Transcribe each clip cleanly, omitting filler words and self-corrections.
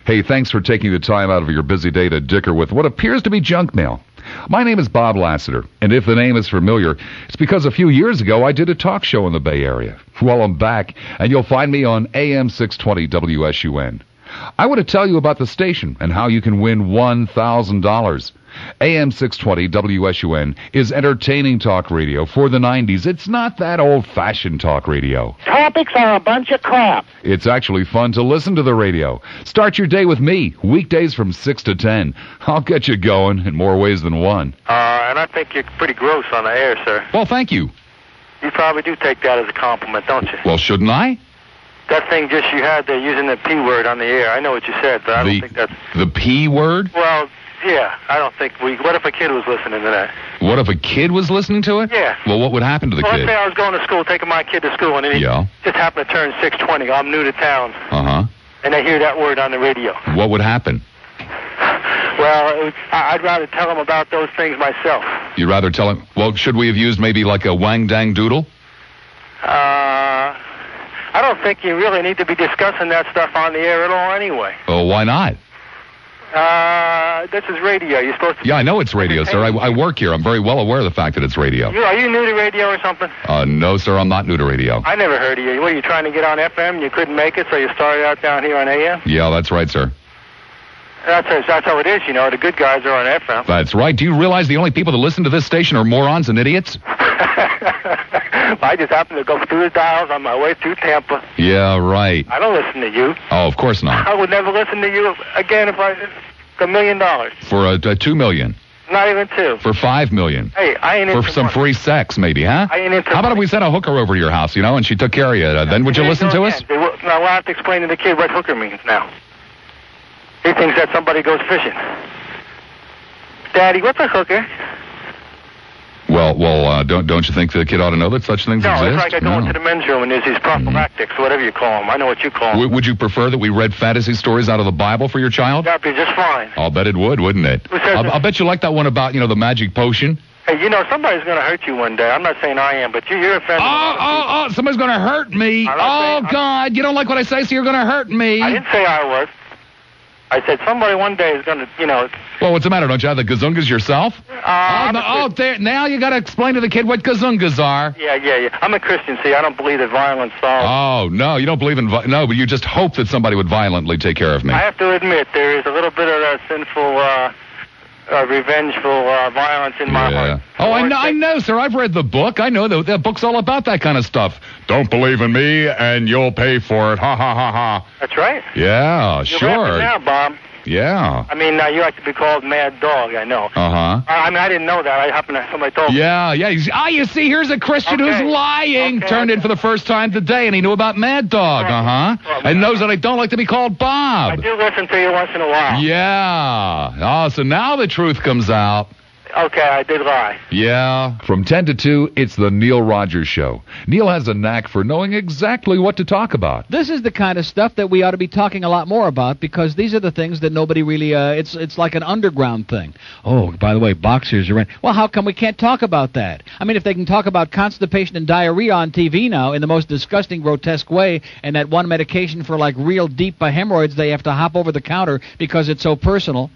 Hey, thanks for taking the time out of your busy day to dicker with what appears to be junk mail. My name is Bob Lassiter, and if the name is familiar, it's because a few years ago I did a talk show in the Bay Area. Well, I'm back, and you'll find me on AM 620 WSUN. I want to tell you about the station and how you can win $1,000. AM 620 WSUN is entertaining talk radio for the 90s. It's not that old-fashioned talk radio. Topics are a bunch of crap. It's actually fun to listen to the radio. Start your day with me, weekdays from 6 to 10. I'll get you going in more ways than one. And I think you're pretty gross on the air, sir. Well, thank you. You probably do take that as a compliment, don't you? Well, shouldn't I? That thing just you had there using the P word on the air. I know what you said, but I don't think that's... The P word? Well, yeah, I don't think we... What if a kid was listening to that? What if a kid was listening to it? Yeah. Well, what would happen to the kid? Let's say I was going to school, taking my kid to school, and he just happened to turn 620. I'm new to town. Uh-huh. And I hear that word on the radio. What would happen? Well, I'd rather tell him about those things myself. You'd rather tell him... Well, should we have used maybe like a wang-dang doodle? I don't think you really need to be discussing that stuff on the air at all anyway. Oh, why not? This is radio. You're supposed to... Yeah, I know it's radio, sir. I work here. I'm very well aware of the fact that it's radio. Are you new to radio or something? No, sir, I'm not new to radio. I never heard of you. What, are you trying to get on FM? You couldn't make it, so you started out down here on AM? Yeah, that's right, sir. That's how it is, you know. The good guys are on FM. That's right. Do you realize the only people that listen to this station are morons and idiots? I just happened to go through the dials on my way through Tampa. Yeah, right. I don't listen to you. Oh, of course not. I would never listen to you again if I... $1 million. For $2 million. Not even $2. For $5 million. Hey, I ain't into For some free sex, maybe, huh? I ain't into How about if we sent a hooker over to your house, and she took care of you? Then would you listen to us? Now, we'll have to explain to the kid what hooker means now. He thinks that somebody goes fishing. Daddy, what's a hooker? Well, don't you think the kid ought to know that such things exist? No, it's like I go into the men's room and there's these prophylactics, whatever you call them. I know what you call them. Would you prefer that we read fantasy stories out of the Bible for your child? That'd be just fine. I'll bet it would, wouldn't it? I'll bet you like that one about, the magic potion. Hey, somebody's going to hurt you one day. I'm not saying I am, but you're offending. Oh, somebody's going to hurt me. Oh, God, you don't like what I say, so you're going to hurt me. I didn't say I was. I said somebody one day is going to, Well, what's the matter? Don't you have the gazungas yourself? There. Now you got to explain to the kid what gazungas are. Yeah. I'm a Christian, see. I don't believe that violence solves. Oh, no, you don't believe in no, but you just hope that somebody would violently take care of me. I have to admit, there is a little bit of that sinful, revengeful violence in my heart. Oh, I know, sir. I've read the book. I know that book's all about that kind of stuff. Don't believe in me, and you'll pay for it. Ha, ha, ha, ha. That's right. Yeah, You're sure. laughing now, Bob. Yeah. I mean, you like to be called Mad Dog, I know. Uh-huh. I didn't know that. I happened to somebody told me. Yeah. You see, here's a Christian who's lying. Turned in for the first time today, and he knew about Mad Dog. Uh-huh. And knows that I don't like to be called Bob. I do listen to you once in a while. Yeah. Oh, so now the truth comes out. Okay, I did lie. Yeah. From 10 to 2, it's the Neil Rogers Show. Neil has a knack for knowing exactly what to talk about. This is the kind of stuff that we ought to be talking a lot more about, because these are the things that nobody really, it's like an underground thing. Oh, by the way, boxers are in. Well, how come we can't talk about that? I mean, if they can talk about constipation and diarrhea on TV now in the most disgusting, grotesque way, and that one medication for like real deep hemorrhoids they have to hop over the counter because it's so personal.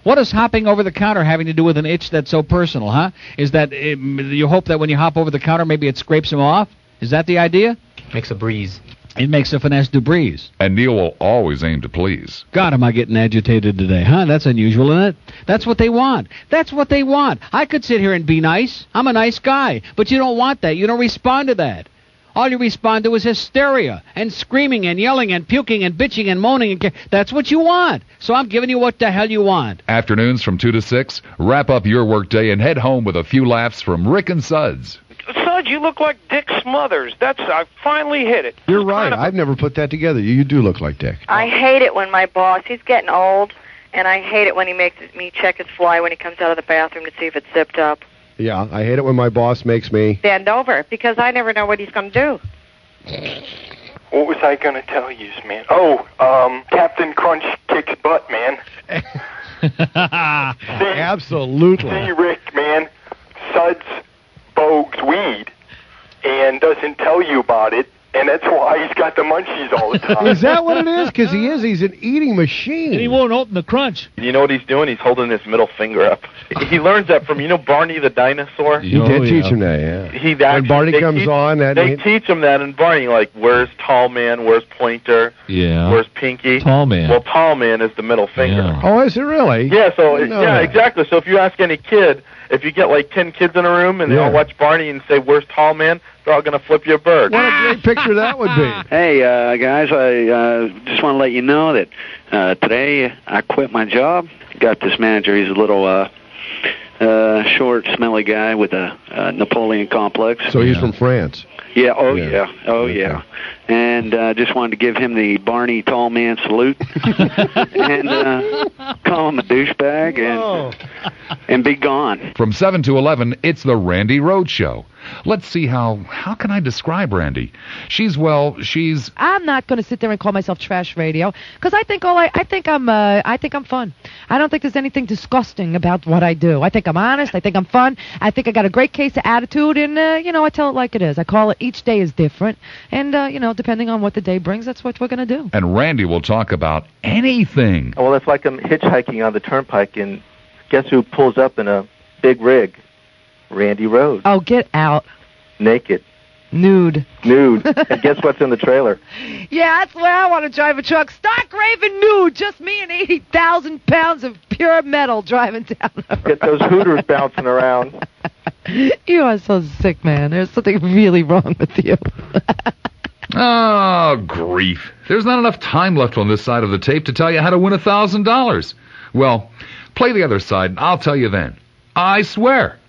What is hopping over the counter having to do with an itch that's so personal, huh? Is that you hope that when you hop over the counter, maybe it scrapes them off? Is that the idea? Makes a breeze. It makes a finesse du breeze. And Neil will always aim to please. God, am I getting agitated today, huh? That's unusual, isn't it? That's what they want. That's what they want. I could sit here and be nice. I'm a nice guy. But you don't want that. You don't respond to that. All you respond to is hysteria and screaming and yelling and puking and bitching and moaning. That's what you want. So I'm giving you what the hell you want. Afternoons from 2 to 6, wrap up your workday and head home with a few laughs from Rick and Suds. Suds, you look like Dick Smothers. I finally hit it. You're right. I've never put that together. You do look like Dick. I hate it when my boss, he's getting old, and I hate it when he makes me check his fly when he comes out of the bathroom to see if it's zipped up. Yeah, I hate it when my boss makes me bend over, because I never know what he's going to do. What was I going to tell you, man? Oh, Captain Crunch kicks butt, man. Absolutely. See, Rick, man, Suds bogues weed and doesn't tell you about it, and That's why he's got the munchies all the time. Is that what it is? Because he is. He's an eating machine. And he won't open the crunch. You know what he's doing? He's holding his middle finger up. He learns that from, Barney the dinosaur? He did teach him that, yeah. When Barney comes on, they teach him that, and Barney, like, where's Tall Man, where's Pointer, where's Pinky? Tall Man. Well, Tall Man is the middle finger. Yeah. Oh, is it really? Yeah, exactly. So if you ask any kid, if you get like 10 kids in a room and they all watch Barney and say, where's Tall Man? They're all going to flip you a bird. What a great picture that would be. Hey, guys, I just want to let you know that today I quit my job. Got this manager. He's a little short, smelly guy with a Napoleon complex. So he's from France. Yeah, yeah. And just wanted to give him the Barney Tall Man salute and call him a douchebag and be gone. From 7 to 11, it's the Randi Rhodes Show. Let's see how can I describe Randi? She's I'm not going to sit there and call myself trash radio because I think I'm fun. I don't think there's anything disgusting about what I do. I think I'm honest. I think I'm fun. I think I got a great case of attitude, and I tell it like it is. I call it each day is different, and depending on what the day brings, that's what we're going to do. And Randi will talk about anything. Well, it's like I'm hitchhiking on the turnpike, and guess who pulls up in a big rig? Randi Rhodes. Oh, get out. Naked. Nude. And guess what's in the trailer? Yeah, that's where I want to drive a truck. Stark raving nude. Just me and 80,000 pounds of pure metal driving down the road. Get those hooters bouncing around. You are so sick, man. There's something really wrong with you. Oh, grief. There's not enough time left on this side of the tape to tell you how to win $1,000. Well, play the other side, and I'll tell you then. I swear.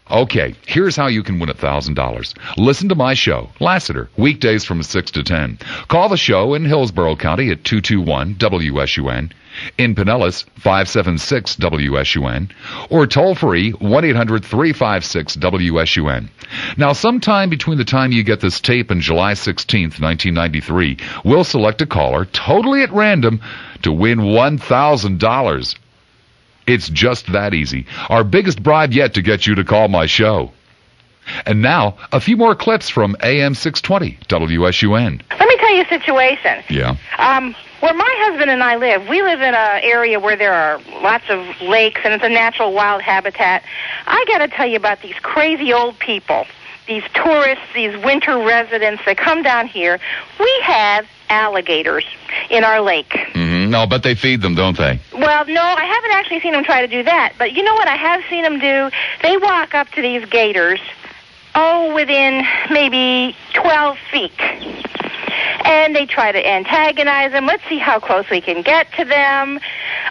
Okay, here's how you can win $1,000. Listen to my show, Lassiter, weekdays from 6 to 10. Call the show in Hillsborough County at 221-WSUN, in Pinellas, 576-WSUN, or toll-free 1-800-356-WSUN. Now, sometime between the time you get this tape and July 16th, 1993, we'll select a caller, totally at random, to win $1,000. It's just that easy. Our biggest bribe yet to get you to call my show. And now, a few more clips from AM 620 WSUN. Let me tell you a situation. Yeah. Where my husband and I live, we live in an area where there are lots of lakes, and it's a natural wild habitat. I got to tell you about these crazy old people, these tourists, these winter residents that come down here. We have alligators in our lake. Mm-hmm. No, but they feed them, don't they? Well, no, I haven't actually seen them try to do that. But you know what I have seen them do? They walk up to these gators, within maybe 12 feet. And they try to antagonize them. Let's see how close we can get to them.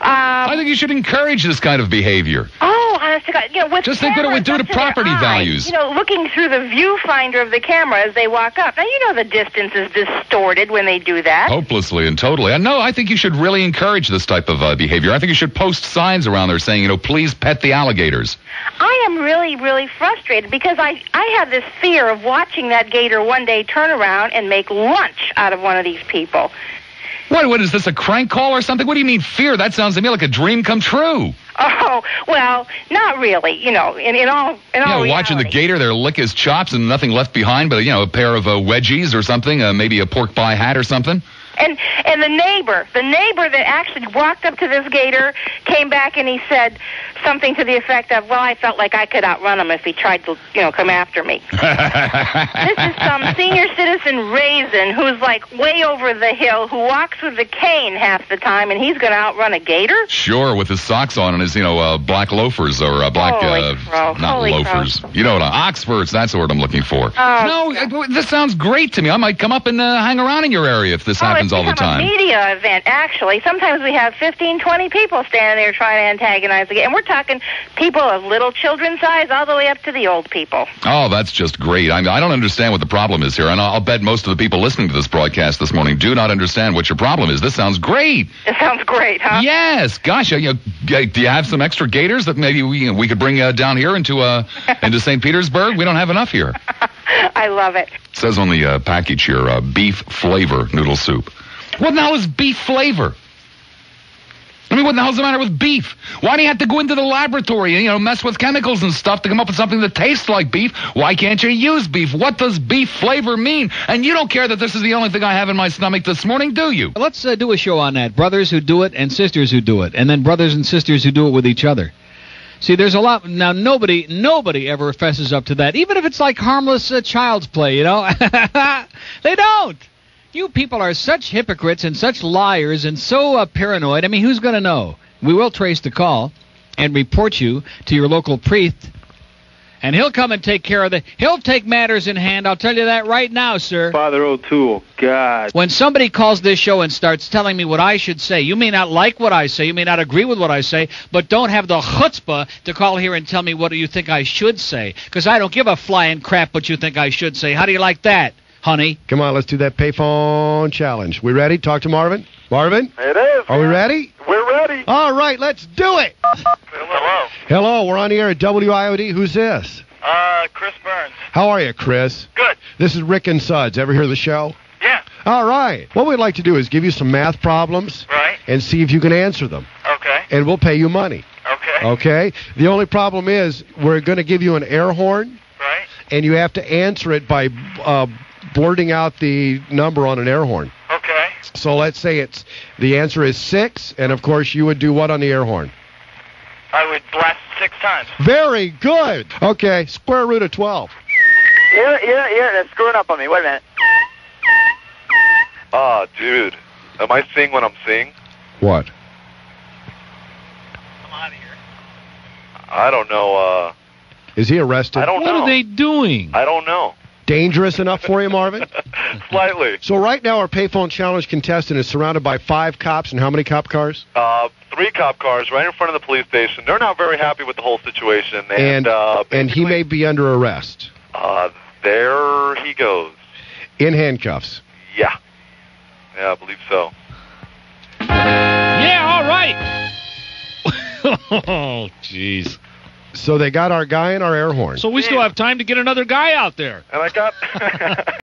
I think you should encourage this kind of behavior. Oh, honest to God. With just think what it would do to property values. Looking through the viewfinder of the camera as they walk up. Now, the distance is distorted when they do that. Hopelessly and totally. No, I think you should really encourage this type of behavior. I think you should post signs around there saying, please pet the alligators. I am really, really frustrated because I have this fear of watching that gator one day turn around and make lunch out of one of these people. What is this, a crank call or something? What do you mean fear? That sounds to me like a dream come true. Oh, well, not really, in all reality. Watching the gator there lick his chops and nothing left behind but, a pair of wedgies or something, maybe a pork pie hat or something. And the neighbor that actually walked up to this gator came back and he said something to the effect of, well, I felt like I could outrun him if he tried to, come after me. This is some senior citizen raisin who's like way over the hill, who walks with a cane half the time, and he's going to outrun a gator? Sure, with his socks on and his, black loafers or black, not loafers. Crow. Oxfords, that's what I'm looking for. Oh, no, this sounds great to me. I might come up and hang around in your area if this happens all the time. It's a media event, actually. Sometimes we have 15, 20 people standing there trying to antagonize the gator. And we're talking people of little children's size all the way up to the old people. Oh, that's just great. I don't understand what the problem is here, and I'll bet most of the people listening to this broadcast this morning do not understand what your problem is. This sounds great. It sounds great, huh? Yes. Gosh, do you have some extra gators that maybe we could bring down here into St. Petersburg? We don't have enough here. I love it. It says on the package here, beef flavor noodle soup. What now is beef flavor? I mean, what the hell's the matter with beef? Why do you have to go into the laboratory and, mess with chemicals and stuff to come up with something that tastes like beef? Why can't you use beef? What does beef flavor mean? And you don't care that this is the only thing I have in my stomach this morning, do you? Let's do a show on that. Brothers who do it and sisters who do it. And then brothers and sisters who do it with each other. See, there's a lot. Now, nobody ever fesses up to that. Even if it's like harmless child's play, They don't. You people are such hypocrites and such liars and so paranoid. I mean, who's going to know? We will trace the call and report you to your local priest, and he'll come and take care of he'll take matters in hand. I'll tell you that right now, sir. Father O'Toole, God. When somebody calls this show and starts telling me what I should say, you may not like what I say, you may not agree with what I say, but don't have the chutzpah to call here and tell me what do you think I should say, because I don't give a flying crap what you think I should say. How do you like that, honey? Come on, let's do that payphone challenge. We ready? Talk to Marvin. Marvin? It is. Are we ready? We're ready. All right, let's do it. Hello. Hello, we're on the air at WIOD. Who's this? Chris Burns. How are you, Chris? Good. This is Rick and Suds. Ever hear the show? Yeah. All right. What we'd like to do is give you some math problems. Right. And see if you can answer them. Okay. And we'll pay you money. Okay. Okay? The only problem is we're going to give you an air horn. Right. And you have to answer it by blurting out the number on an air horn. Okay. So let's say the answer is 6, and of course you would do what on the air horn? I would blast 6 times. Very good. Okay, square root of 12. Yeah, they're screwing up on me. Wait a minute. Dude. Am I seeing what I'm seeing? What? I'm out of here. I don't know, Is he arrested? I don't know. What are they doing? I don't know. Dangerous enough for you, Marvin? Slightly. So right now our payphone challenge contestant is surrounded by 5 cops, and how many cop cars? 3 cop cars right in front of the police station. They're not very happy with the whole situation. And he may be under arrest. There he goes. In handcuffs. Yeah. Yeah, I believe so. Yeah, all right. Oh, jeez. So they got our guy in our air horn. So we still have time to get another guy out there. And I got...